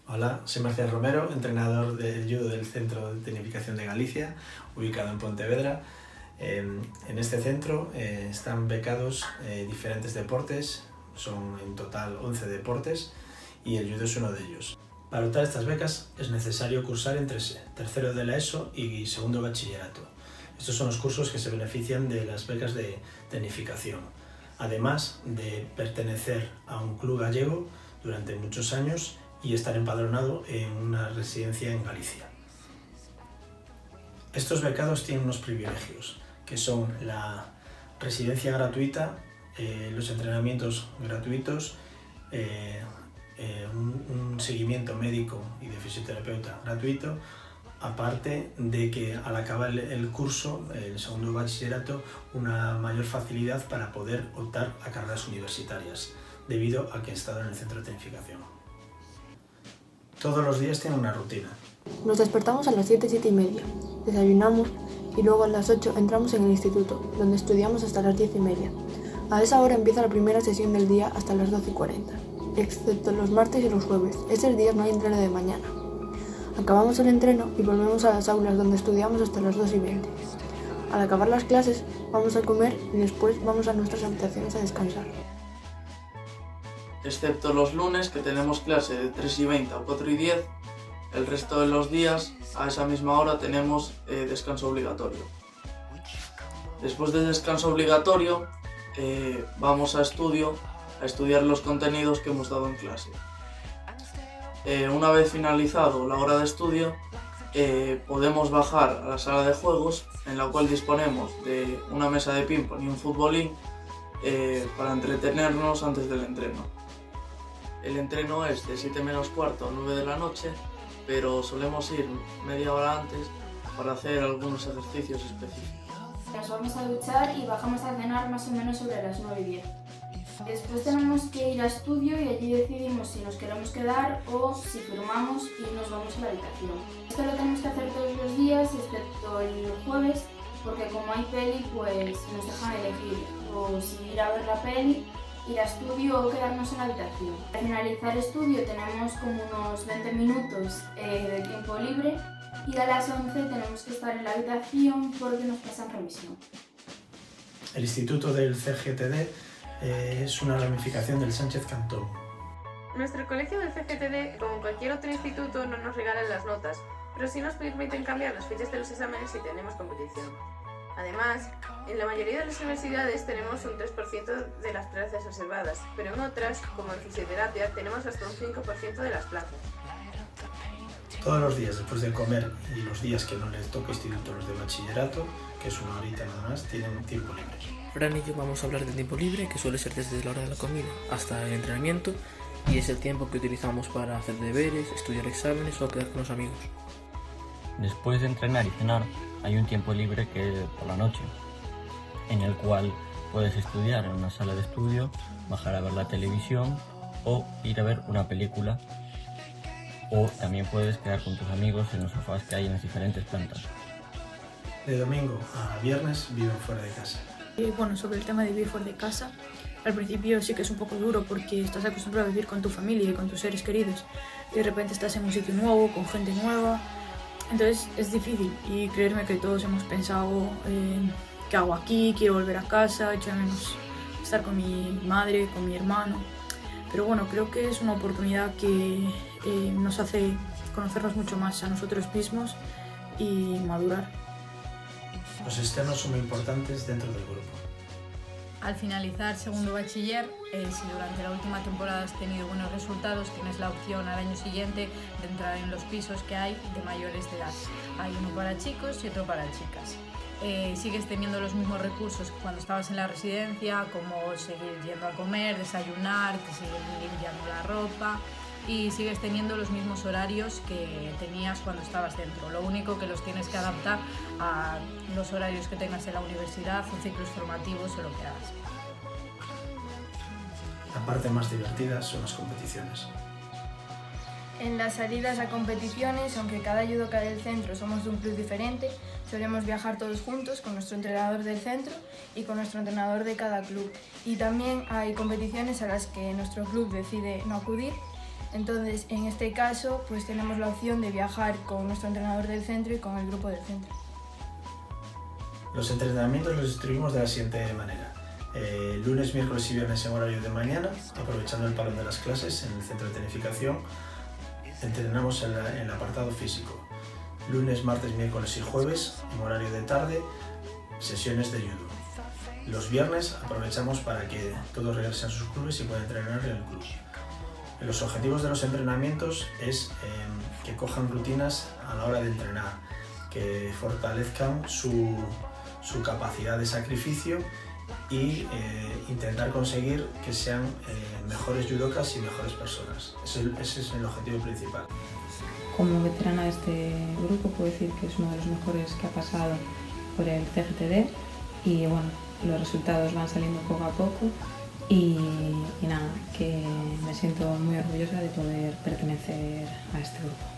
Hola, soy Marcial Romero, entrenador del judo del Centro de Tecnificación de Galicia, ubicado en Pontevedra. En este centro están becados diferentes deportes, son en total 11 deportes y el judo es uno de ellos. Para optar a estas becas es necesario cursar entre tercero de la ESO y segundo bachillerato. Estos son los cursos que se benefician de las becas de tecnificación, además de pertenecer a un club gallego durante muchos años y estar empadronado en una residencia en Galicia. Estos becados tienen unos privilegios, que son la residencia gratuita, los entrenamientos gratuitos, un seguimiento médico y de fisioterapeuta gratuito, aparte de que al acabar el curso, el segundo bachillerato, una mayor facilidad para poder optar a carreras universitarias, debido a que he estado en el centro de tecnificación. Todos los días tienen una rutina. Nos despertamos a las 7, 7 y media, desayunamos y luego a las 8 entramos en el instituto, donde estudiamos hasta las 10 y media. A esa hora empieza la primera sesión del día hasta las 12 y 40, excepto los martes y los jueves. Esos días no hay entreno de mañana. Acabamos el entreno y volvemos a las aulas donde estudiamos hasta las 2 y 20. Al acabar las clases vamos a comer y después vamos a nuestras habitaciones a descansar. Excepto los lunes, que tenemos clase de 3 y 20 a 4 y 10, el resto de los días a esa misma hora tenemos descanso obligatorio. Después del descanso obligatorio vamos a estudiar los contenidos que hemos dado en clase. Una vez finalizado la hora de estudio, podemos bajar a la sala de juegos, en la cual disponemos de una mesa de ping-pong y un futbolín para entretenernos antes del entreno. El entreno es de 7 menos cuarto a 9 de la noche, pero solemos ir media hora antes para hacer algunos ejercicios específicos. Nos vamos a duchar y bajamos a cenar más o menos sobre las 9 y 10. Después tenemos que ir a estudio y allí decidimos si nos queremos quedar o si firmamos y nos vamos a la habitación. Esto lo tenemos que hacer todos los días, excepto el jueves, porque como hay peli, pues nos dejan elegir o si ir a ver la peli, ir a estudio o quedarnos en la habitación. Al finalizar estudio tenemos como unos 20 minutos de tiempo libre y a las 11 tenemos que estar en la habitación porque nos pasan revisión. El instituto del CGTD es una ramificación del Sánchez Cantón. Nuestro colegio del CGTD, como cualquier otro instituto, no nos regalan las notas, pero sí nos permiten cambiar las fechas de los exámenes si tenemos competición. Además, en la mayoría de las universidades tenemos un 3% de las plazas reservadas, pero en otras, como en fisioterapia, tenemos hasta un 5% de las plazas. Todos los días después de comer y los días que no les toca instituto, los de bachillerato, que es una horita nada más, tienen tiempo libre. Fran y yo vamos a hablar del tiempo libre, que suele ser desde la hora de la comida hasta el entrenamiento, y es el tiempo que utilizamos para hacer deberes, estudiar exámenes o quedar con los amigos. Después de entrenar y cenar, hay un tiempo libre que es por la noche, en el cual puedes estudiar en una sala de estudio, bajar a ver la televisión o ir a ver una película, o también puedes quedar con tus amigos en los sofás que hay en las diferentes plantas. De domingo a viernes viven fuera de casa. Bueno, sobre el tema de vivir fuera de casa, al principio sí que es un poco duro porque estás acostumbrado a vivir con tu familia y con tus seres queridos y de repente estás en un sitio nuevo, con gente nueva, entonces es difícil y creerme que todos hemos pensado ¿qué hago aquí? Quiero volver a casa, echo de menos estar con mi madre, con mi hermano, pero bueno, creo que es una oportunidad que nos hace conocernos mucho más a nosotros mismos y madurar. Los externos son muy importantes dentro del grupo. Al finalizar segundo bachiller, si durante la última temporada has tenido buenos resultados, tienes la opción al año siguiente de entrar en los pisos que hay de mayores de edad. Hay uno para chicos y otro para chicas. Sigues teniendo los mismos recursos que cuando estabas en la residencia, como seguir yendo a comer, desayunar, te siguen limpiando la ropa y sigues teniendo los mismos horarios que tenías cuando estabas dentro. Lo único que los tienes que adaptar a los horarios que tengas en la universidad o ciclos formativos o lo que hagas. La parte más divertida son las competiciones. En las salidas a competiciones, aunque cada judoka del centro somos de un club diferente, solemos viajar todos juntos con nuestro entrenador del centro y con nuestro entrenador de cada club. Y también hay competiciones a las que nuestro club decide no acudir, Entonces, en este caso, pues tenemos la opción de viajar con nuestro entrenador del centro y con el grupo del centro. Los entrenamientos los distribuimos de la siguiente manera. Lunes, miércoles y viernes en horario de mañana, aprovechando el parón de las clases en el centro de tecnificación, entrenamos en el apartado físico. Lunes, martes, miércoles y jueves, en horario de tarde, sesiones de judo. Los viernes aprovechamos para que todos regresen a sus clubes y puedan entrenar en el club. Los objetivos de los entrenamientos es que cojan rutinas a la hora de entrenar, que fortalezcan su capacidad de sacrificio y intentar conseguir que sean mejores judokas y mejores personas. Ese es el objetivo principal. Como veterana de este grupo puedo decir que es uno de los mejores que ha pasado por el CGTD y bueno, los resultados van saliendo poco a poco y nada, que me siento muy orgullosa de poder pertenecer a este grupo.